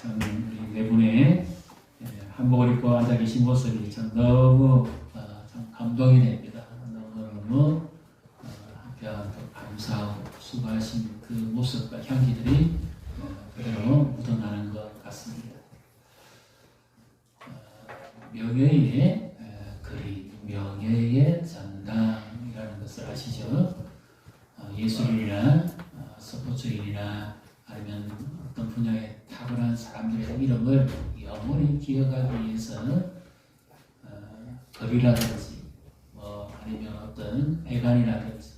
저는 우리 네 분의 한복을 입고 앉아 계신 모습이 참 너무 참 감동이 됩니다. 너무너무 한편 감사하고 수고하신 그 모습과 향기들이 그대로 묻어나는 것 같습니다. 명예의 그림, 명예의 전당이라는 것을 아시죠? 예술인이나 스포츠인이나 아니면 어떤 분야에 탁월한 사람들의 이름을 영원히 기억하기 위해서 글이라든지 아니면 어떤 배관이라든지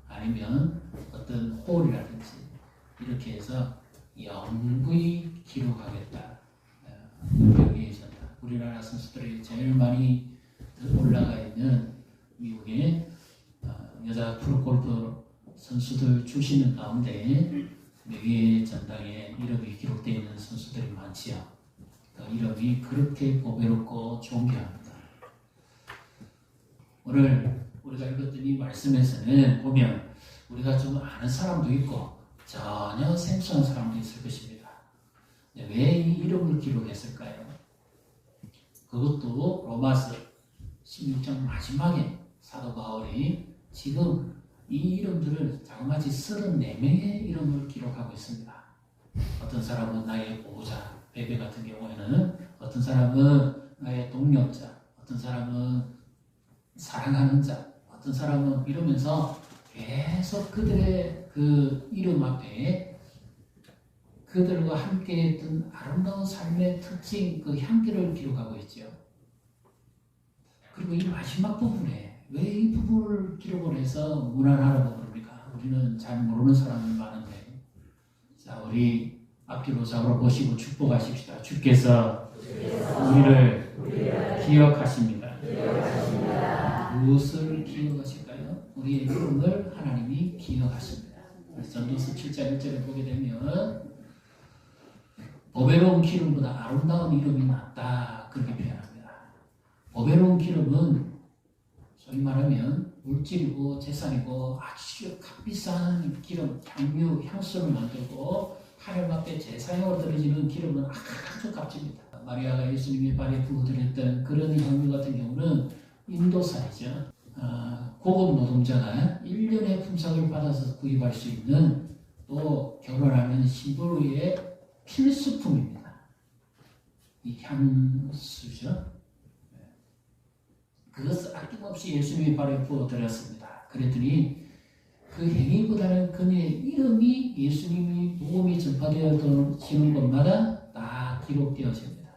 아니면 어떤 홀이라든지 이렇게 해서 영구히 기록하겠다. 명예의 전당. 우리나라 선수들이 제일 많이 올라가 있는 미국의 여자 프로골프 선수들 출신 가운데 명예의 전당에 이름이 기록되어 있는 선수들이 많지요. 그 이름이 그렇게 보배롭고 존귀합니다. 오늘 우리가 읽었던 이 말씀에서는 보면 우리가 좀 아는 사람도 있고 전혀 생소한 사람도 있을 것입니다. 왜 이 이름을 기록했을까요? 그것도 로마서 16장 마지막에 사도 바울이 지금 이 이름들을 자그마치 34명의 이름을 기록하고 있습니다. 어떤 사람은 나의 보호자, 베베 같은 경우에는 어떤 사람은 나의 동력자, 어떤 사람은 사랑하는 자, 어떤 사람은 이러면서 계속 그들의 그 이름 앞에 그들과 함께 했던 아름다운 삶의 특징, 그 향기를 기록하고 있죠. 그리고 이 마지막 부분에 왜 이 부분을 기록을 해서 문안하라고 부릅니까? 우리는 잘 모르는 사람이 많은데, 자, 우리 앞뒤로 좌우로 보시고 축복하십시다. 주께서 우리를 기억하십니다. 무엇을 기억하실까요? 우리의 이름을 하나님이 기억하십니다. 전도서 7장 1절에 보게 되면 보배로운 기름보다 아름다운 이름이 낫다, 그렇게 표현합니다. 보배로운 기름은 소위 말하면 물질이고 재산이고 아주 값비싼 기름, 향유, 향수를 만들고 하나님 앞에 제사용으로 드려지는 기름은 아주 값집니다. 마리아가 예수님의 발에 부어드렸던 그런 향유 같은 경우는 인도산이죠. 고급 노동자가 1년의 품삯을 받아서 구입할 수 있는, 또 결혼하면 신부의 필수품입니다. 이 향수죠. 그것을 아낌없이 예수님의 발에 부어드렸습니다. 그랬더니 그 행위보다는 그의 이름이 예수님이 복음이 전파되어지는 것마다 다 기록되어집니다.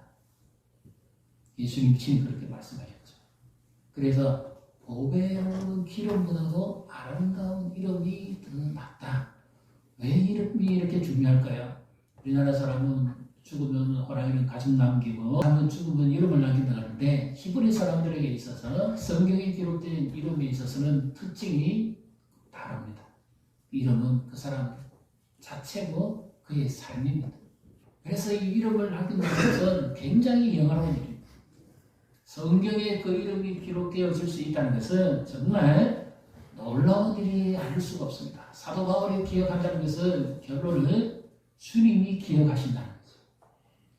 예수님 친히 그렇게 말씀하셨죠. 그래서 보배로운 기름보다도 아름다운 이름이 더 낫다. 왜 이름이 이렇게 중요할까요? 우리나라 사람은 죽으면 호랑이는 가죽 남기고, 사람은 죽으면 이름을 남긴다 하는데, 히브리 사람들에게 있어서 성경에 기록된 이름에 있어서는 특징이 다릅니다. 이름은 그 사람 자체고 그의 삶입니다. 그래서 이 이름을 남긴다는 것은 굉장히 영화로운 일입니다. 성경에 그 이름이 기록되어질 수 있다는 것은 정말 놀라운 일이 아닐 수가 없습니다. 사도 바울이 기억한다는 것은 결론은 주님이 기억하신다는 거죠.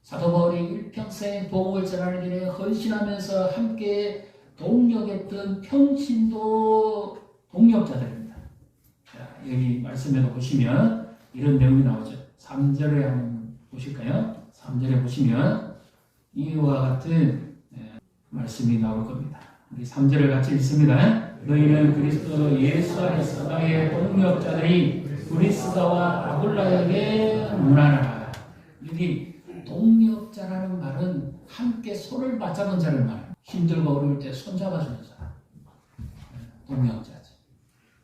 사도 바울이 일평생 복음을 전하는 일에 헌신하면서 함께 동력했던 평신도 동력자들입니다. 자, 여기 말씀에도 보시면 이런 내용이 나오죠. 3절에 한번 보실까요? 3절에 보시면 이와 같은 말씀이 나올 겁니다. 우리 3절을 같이 읽습니다. 너희는 그리스도 예수 안에서 나의 동력자들이 브리스가와 아굴라에게 문안하라. 여기 동력자라는 말은 함께 손을 맞잡은 자를 말합니다. 힘들고 어려울 때 손잡아주는 사람. 동력자죠.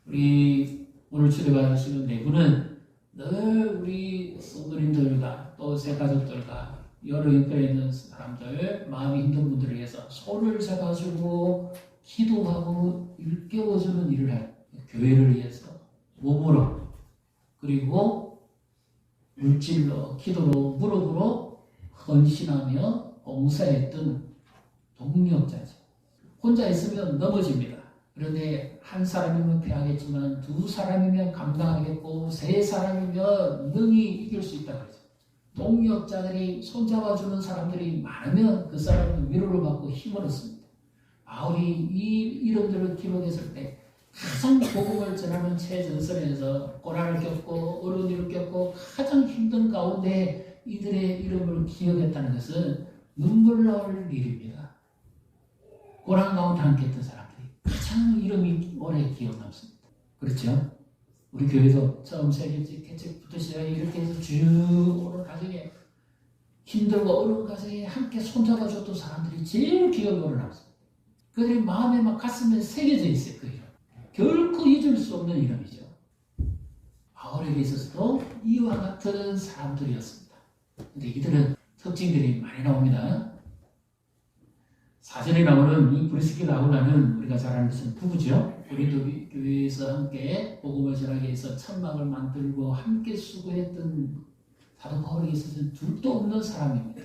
우리 오늘 초대받으시는 네 분은 늘 우리 성도님들과 또 새 가족들과 여러 형편에 있는 사람들, 마음이 힘든 분들을 위해서 손을 잡아주고 기도하고 일깨워주는 일을 할 교회를 위해서 몸으로, 그리고 물질로, 기도로, 무릎으로 헌신하며 봉사했던 동력자죠. 혼자 있으면 넘어집니다. 그런데 한 사람이면 패하겠지만 두 사람이면 감당하겠고 세 사람이면 능히 이길 수 있다고 그러죠. 동역자들이 손잡아주는 사람들이 많으면 그 사람은 위로를 받고 힘을 얻습니다. 바울이 이 이름들을 기록했을 때 가장 복음을 전하는 최전선에서 고난을 겪고 어려운 일을 겪고 가장 힘든 가운데 이들의 이름을 기억했다는 것은 눈물 나올 일입니다. 고난 가운데 함께했던 사람들이 가장 이름이 오래 기억 남습니다. 그렇죠? 우리 교회도 처음 세계적 개척부터 시작해 이렇게 해서 쭉 오는 가정에 힘들고 어려운 가정에 함께 손잡아줬던 사람들이 제일 기억에 오래 남습니다. 그들이 마음에 막 가슴에 새겨져 있어요. 그 이름. 결코 잊을 수 없는 이름이죠. 바울에게 있어서도 이와 같은 사람들이었습니다. 근데 이들은 특징들이 많이 나옵니다. 사전에 나오는 이 브리스길라 아굴라는 우리가 잘 아는 것은 부부죠. 고린도 교회에서 함께 복음을 전하기 위해서 천막을 만들고 함께 수고했던 사도 바울에게 있어서는 둘도 없는 사람입니다.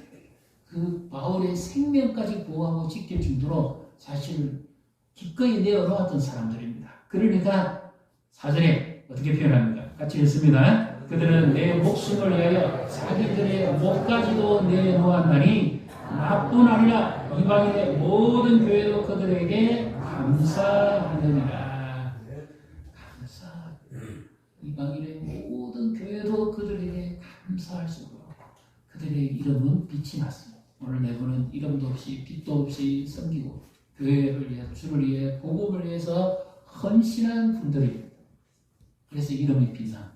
그 바울의 생명까지 보호하고 지킬 정도로 사실 기꺼이 내어놓았던 사람들입니다. 그러니까 사전에 어떻게 표현합니까? 같이 읽습니다. 그들은 내 목숨을 위하여 자기들의 목까지도 내놓았나니 나뿐 아니라 이방인의 모든 교회도 그들에게 감사하느니라. 감사. 이방인의 모든 교회도 그들에게 감사할 수 있도록 그들의 이름은 빛이 났습니다. 오늘 내부는 이름도 없이 빛도 없이 섬기고 교회를 위해 주를 위해 복음을 위해서 헌신한 분들입니다. 그래서 이름이 빛납니다.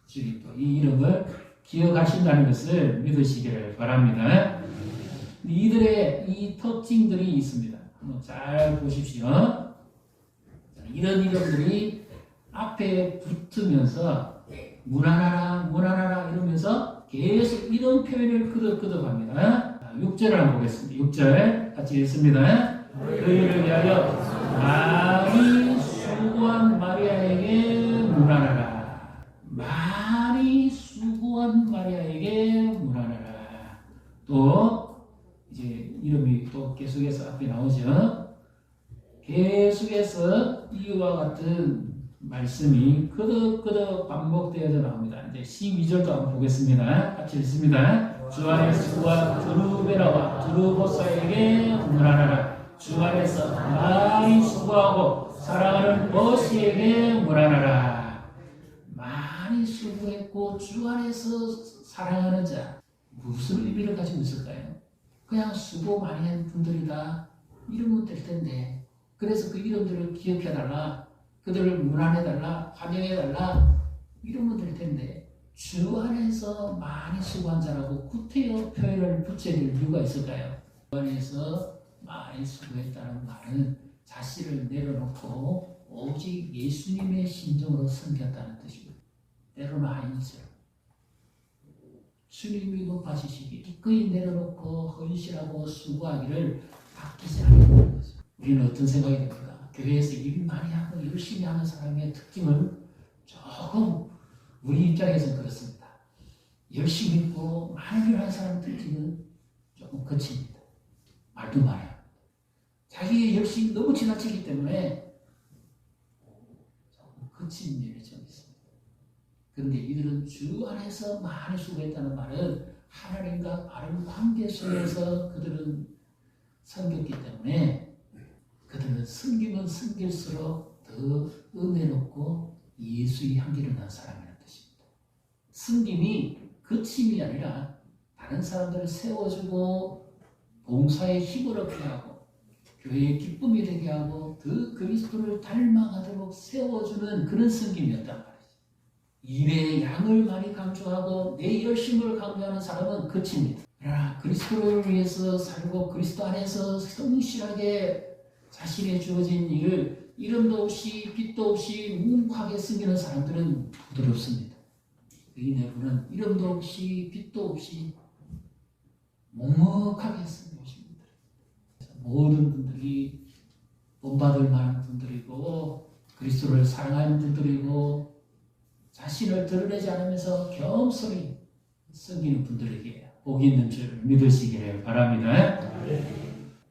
주님도 이 이름을 기억하신다는 것을 믿으시기를 바랍니다. 이들의 이 특징들이 있습니다. 한번 잘 보십시오. 이런 이름들이 앞에 붙으면서 무난하라 이러면서 계속 이런 표현을 끄덕끄덕합니다. 6절을 한번 보겠습니다. 6절 같이 읽습니다. 그이를 위하여 많이 수고한 마리아에게 문안하라. 많이 수고한 마리아에게 문안하라. 또 이제 이름이 또 계속해서 앞에 나오죠. 계속해서 이와 같은 말씀이 끄덕끄덕 반복되어져 나옵니다. 이제 12절도 한번 보겠습니다. 같이 읽습니다. 주 안에서 드루베라와 드루보사에게 문안하라. 주 안에서 많이 수고하고 사랑하는 버시에게 문안하라. 많이 수고했고 주 안에서 사랑하는 자, 무슨 의미를 가지고 있을까요? 그냥 수고 많이 한 분들이다 이러면 될 텐데, 그래서 그 이름들을 기억해달라, 그들을 문안해달라, 환영해달라 이러면 될 텐데 주 안에서 많이 수고한 자라고 구태여 표현을 붙여야 될 이유가 있을까요? 주 안에서 많이 수고했다는 말은 자신을 내려놓고 오직 예수님의 심정으로 섬겼다는 뜻입니다. 때로는 아니죠. 주님이 높아지시기 기꺼이 내려놓고 헌신하고 수고하기를 아끼지 않는다는 거죠. 우리는 어떤 생각이 듭니까? 교회에서 일 많이 하고 열심히 하는 사람의 특징은 조금 우리 입장에서는 그렇습니다. 열심히 있고 많은 일을 하는 사람 특징은 조금 거칩니다. 말도 많아요. 자기의 열심이 너무 지나치기 때문에 조금 거친 일이 좀 있습니다. 그런데 이들은 주 안에서 많이 수고했다는 말은 하나님과 바른 관계 속에서 그들은 섬겼기 때문에 그들은 섬기면 섬길수록 더 은혜롭고 예수의 향기를 난 사람이라는 뜻입니다. 섬김이 거침이 아니라 다른 사람들을 세워주고 봉사에 힘을 얻게 하고 교회의 기쁨이 되게 하고 더 그리스도를 닮아가도록 세워주는 그런 섬김이었단 말이죠. 일의 양을 많이 강조하고 내 열심을 강조하는 사람은 거칩니다. 그러나 그리스도를 위해서 살고 그리스도 안에서 성실하게 자신의 주어진 일을 이름도 없이 빛도 없이 묵묵하게 섬기는 사람들은 부드럽습니다. 이 내부는 이름도 없이 빛도 없이 묵묵하게 섬기십니다. 모든 분들이 본받을 만한 분들이고 그리스도를 사랑하는 분들이고 자신을 드러내지 않으면서 겸손히 섬기는 분들에게 복이 있는 줄 믿으시기를 바랍니다.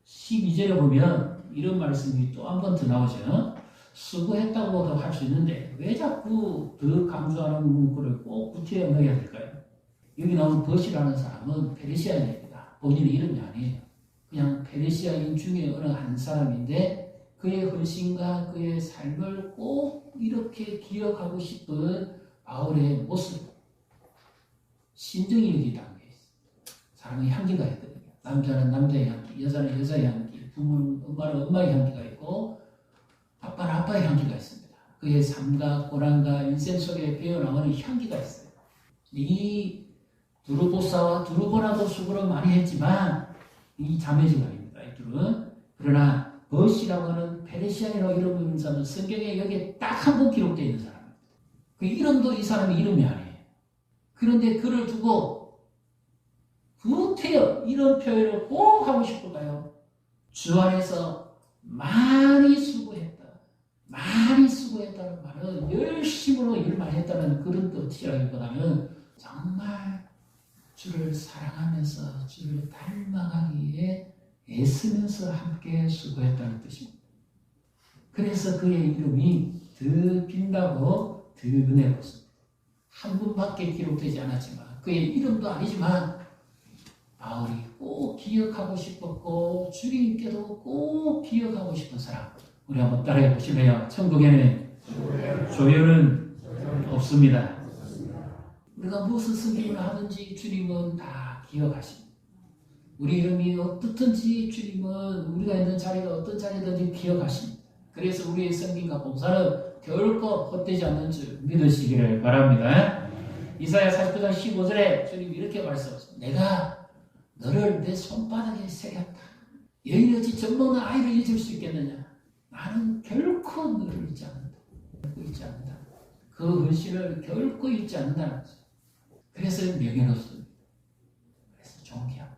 12절에 보면 이런 말씀이 또 한 번 더 나오죠. 수고했다고도 할 수 있는데 왜 자꾸 더 강조하는 문구를 꼭 구태여 넣어야 될까요? 여기 나온 벗이라는 사람은 페르시아인입니다. 본인의 이름이 아니에요. 그냥 페르시아인 중에 어느 한 사람인데 그의 헌신과 그의 삶을 꼭 이렇게 기억하고 싶은 바울의 모습, 심정이 여기 담겨 있어요. 사람의 향기가 있거든요. 남자는 남자의 향기, 여자는 여자의 향기, 부모는 엄마는 엄마의 향기가 있고 아빠는 아빠의 향기가 있습니다. 그의 삶과 고난과 인생 속에 배어나오는 향기가 있어요. 이 두루보사와 두루보나도 수고를 많이 했지만 이 자매지간입니다. 이 둘은. 그러나 벗이라고 하는 페르시아인이라고 이름을 사람은 성경에 여기에 딱 한 번 기록되어 있는 사람입니다. 그 이름도 이 사람의 이름이 아니에요. 그런데 그를 두고 구태여 이런 표현을 꼭 하고 싶을까요? 주 안에서 많이 수고했다. 많이 수고했다는 말은 열심으로 일 많이 했다는 그런 뜻이라기보다는 정말 주를 사랑하면서 주를 닮아가기 위해 애쓰면서 함께 수고했다는 뜻입니다. 그래서 그의 이름이 더 빛나고 더 은혜롭습니다. 한 분밖에 기록되지 않았지만 그의 이름도 아니지만 바울이 꼭 기억하고 싶었고 주님께도 꼭 기억하고 싶은 사람. 우리 한번 따라해 보실래요? 천국에는 조연은 없습니다. 우리가 무슨 섬김을 하든지 주님은 다 기억하십니다. 우리 이름이 어떻든지 주님은 우리가 있는 자리가 어떤 자리든지 기억하십니다. 그래서 우리의 섬김과 봉사는 결코 헛되지 않는 줄 믿으시기를 바랍니다. 이사야 49장 15절에 주님이 이렇게 말씀하십니다. 내가 너를 내 손바닥에 새겼다. 여인어찌 젖먹는 아이를 잊을 수 있겠느냐? 나는 결코 너를 잊지 않는다. 결코 잊지 않는다. 그 헌신을 결코 잊지 않는다는 거죠. 그래서 명예롭습니다. 그래서 존귀합니다.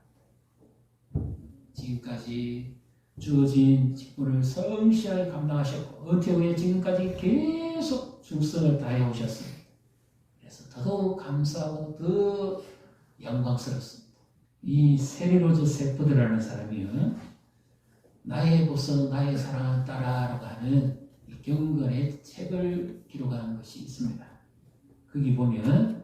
지금까지 주어진 직분을 성실하게 감당하셨고 어떻게 후에 지금까지 계속 충성을 다해 오셨습니다. 그래서 더더욱 감사하고 더 영광스럽습니다. 이 세리로즈 세포드라는 사람이요, 나의 보석 나의 사랑을 따라라고 하는 이 경건의 책을 기록한 것이 있습니다. 거기 보면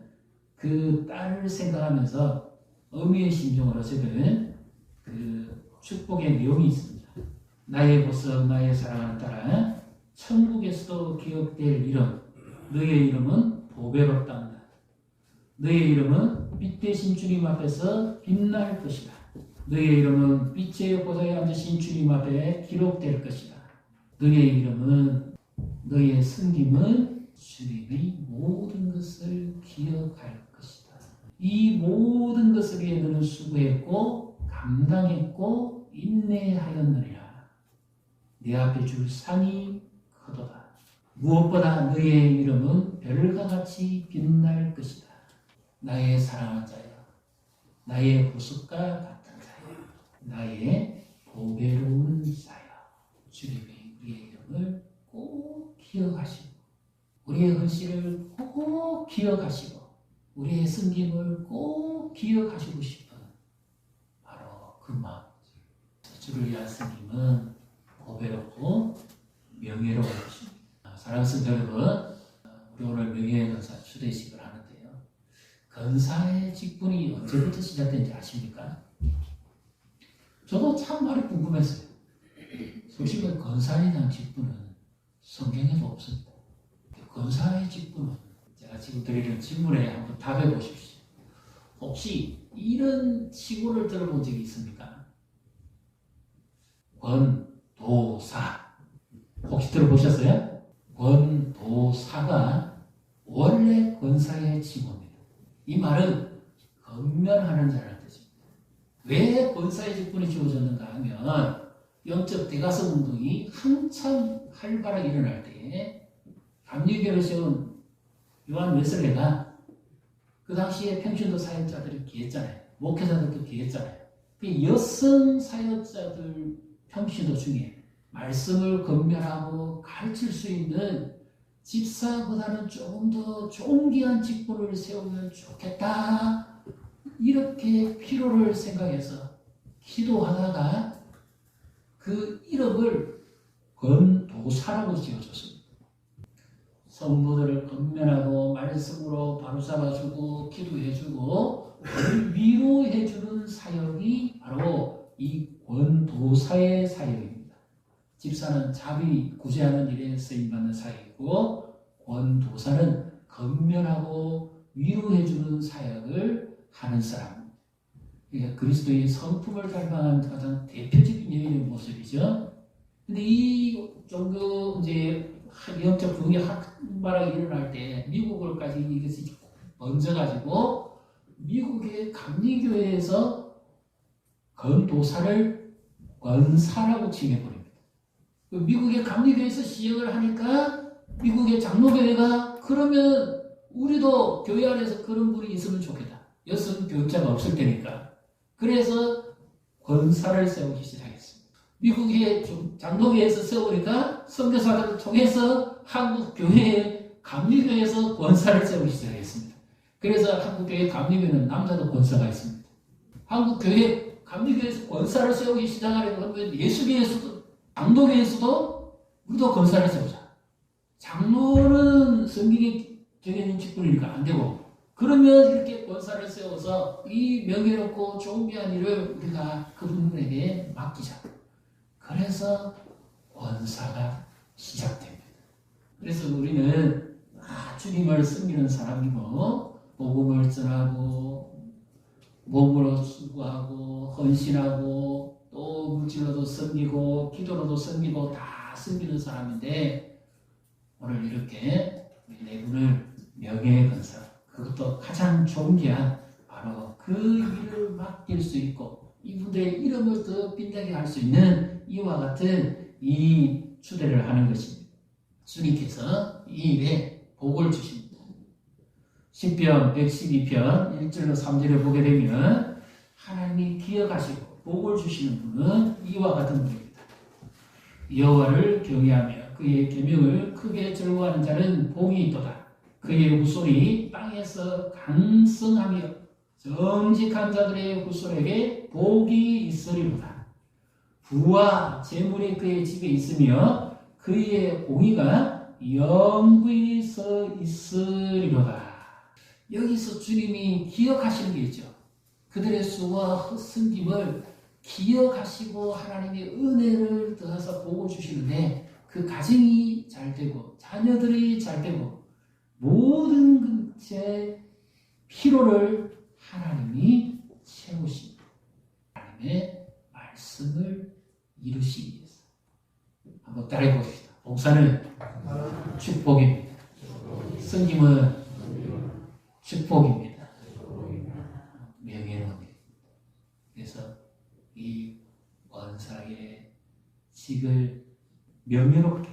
그 딸을 생각하면서 어미의 심정으로 적은 그 축복의 내용이 있습니다. 나의 보석 나의 사랑을 따라 천국에서도 기억될 이름, 너의 이름은 보배롭다. 너의 이름은 빛 대신 주님 앞에서 빛날 것이다. 너의 이름은 빛의 보좌에 앉으신 주님 앞에 기록될 것이다. 너의 이름은 너의 섬김은 주님의 모든 것을 기억할 것이다. 이 모든 것을 위해 너는 수고했고 감당했고 인내하였느니라. 내 앞에 줄 상이 크도다. 무엇보다 너의 이름은 별과 같이 빛날 것이다. 나의 사랑하는 자여, 나의 보석과 같은 자여, 나의 보배로운 자여. 주님이 우리의 이름을 꼭 기억하시고 우리의 헌신을 꼭 기억하시고 우리의 섬김을 꼭 기억하시고 싶은 바로 그 마음. 주를 위한 섬김은 보배롭고 명예로운 것입니다. 사랑하는 성도 여러분, 우리 오늘 명예건사 추대식을 하는데요. 건사의 직분이 언제부터 시작된지 아십니까? 저도 참 많이 궁금했어요. 솔직히 건사에 대한 직분은 성경에도 없습니다. 건사의 직분은 제가 지금 드리는 질문에 한번 답해 보십시오. 혹시 이런 칭호를 들어본 적이 있습니까? 권도사. 혹시 들어보셨어요? 권도사가 원래 권사의 칭호입니다. 이 말은 건면하는 자라는 뜻입니다. 왜 권사의 직분이 주어졌는가 하면 영적 대가성 운동이 한참 활발하게 일어날 때에 감리교를 세운 요한 웨슬레가 그 당시에 평신도 사역자들이 귀했잖아요. 목회자들도 귀했잖아요. 그 여성 사역자들 평신도 중에 말씀을 건면하고 가르칠 수 있는 집사보다는 조금 더 존귀한 직분을 세우면 좋겠다. 이렇게 필요를 생각해서 기도하다가 그 이름을 권도사라고 지어줬습니다. 성도들을 건면하고 말씀으로 바로잡아주고 기도해주고 위로해주는 사역이 바로 이 권도사의 사역입니다. 집사는 자비 구제하는 일에 쓰임받는 사역이고 권도사는 건면하고 위로해주는 사역을 하는 사람. 그러니까 그리스도의 성품을 닮아간 가장 대표적인 여인의 모습이죠. 근데 이 종교 이제 영적 부흥이 활발하게 일어날 때 미국을까지 이것이 번져가지고 미국의 감리교회에서 건도사를 권사라고 칭해버립니다. 미국의 감리교회에서 시행을 하니까 미국의 장로교회가 그러면 우리도 교회 안에서 그런 분이 있으면 좋겠다. 여성 교육자가 없을 테니까. 그래서 권사를 세우기 시작했습니다. 미국의 장로교회에서 세우니까 선교사들을 통해서 한국 교회의 감리교회에서 권사를 세우기 시작했습니다. 그래서 한국 교회 감리교회는 남자도 권사가 있습니다. 한국 교회 감리교회에서 권사를 세우기 시작하려면 예수교회에서도 장로교회에서도 우리도 권사를 세우자. 장로는 성경에 정해진 직분이니까 안 되고 그러면 이렇게 권사를 세워서 이 명예롭고 존귀한 일을 우리가 그분에게 맡기자. 그래서 권사가 시작됩니다. 그래서 우리는 주님을 섬기는 사람이고 복음을 전하고 몸으로 수고하고 헌신하고 또 물질로도 섬기고 기도로도 섬기고 다 섬기는 사람인데 오늘 이렇게 우리 네 분을 명예의 권사 그것도 가장 존귀한 바로 그 일을 맡길 수 있고 이분들의 이름을 더 빛나게 할 수 있는 이와 같은 이 추대를 하는 것입니다. 주님께서 이 일에 복을 주십니다. 시편 112편 1절로 3절을 보게 되면 하나님이 기억하시고 복을 주시는 분은 이와 같은 분입니다. 여호와를 경외하며 그의 계명을 크게 즐거워하는 자는 복이 있도다. 그의 후손이 땅에서 강성하며 정직한 자들의 후손에게 복이 있으리로다. 부와 재물이 그의 집에 있으며 그의 공의가 영구히 서 있으리로다. 여기서 주님이 기억하시는 게 있죠. 그들의 수와 섬김을 기억하시고 하나님의 은혜를 더해서 복을 주시는데 그 가정이 잘 되고 자녀들이 잘 되고 모든 제 필요를 하나님이 채우십니다. 하나님의 말씀을 이루시기 위해서 한번 따라해 봅시다. 봉사는 축복입니다. 섬김은 축복입니다. 명예는 그래서 이 원사의 직을 명예롭게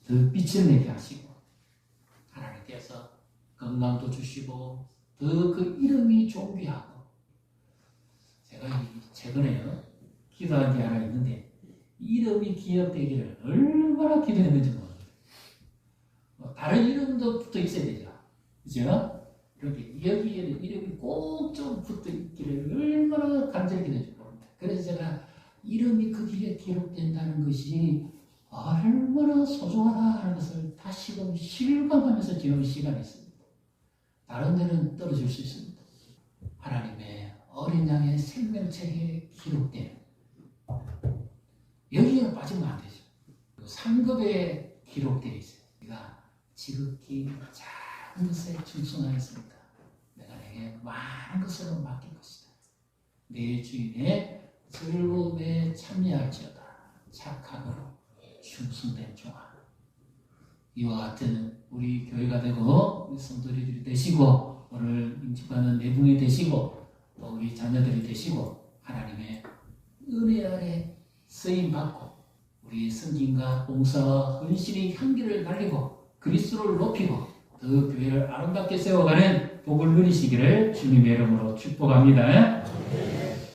더 빛을 내게 하시고 하나님께서 건강도 주시고 더 그 이름이 존귀하고 제가 최근에요 기도한 게 하나 있는데 이름이 기억되기를 얼마나 기도했는지 모르겠어요. 다른 이름도 붙어 있어야 되죠. 그죠? 그런데 여기에는 이름이 꼭 좀 붙어 있기를 얼마나 간절히 기도했는지 모릅니다. 그래서 제가 이름이 그 길에 기록된다는 것이 얼마나 소중하다 하는 것을 다시금 실감하면서 지내는 시간이 있습니다. 다른 데는 떨어질 수 있습니다. 하나님의 어린 양의 생명책에 기록된 여기에 빠지면 안 되죠. 상급에 기록되어 있어요. 우리가 지극히 작은 것에 충성하였습니다. 내가 내게 많은 것으로 맡길 것이다. 내 주인의 즐거움에 참여할지어다. 착함으로 충성된 종아. 이와 같은 우리 교회가 되고 우리 성도들이 되시고 오늘 임직받는 내분이 되시고 또 우리 자녀들이 되시고 하나님의 은혜 아래 쓰임받고 우리 성김과 봉사와 헌신의 향기를 날리고 그리스도를 높이고 더 교회를 아름답게 세워가는 복을 누리시기를 주님의 이름으로 축복합니다.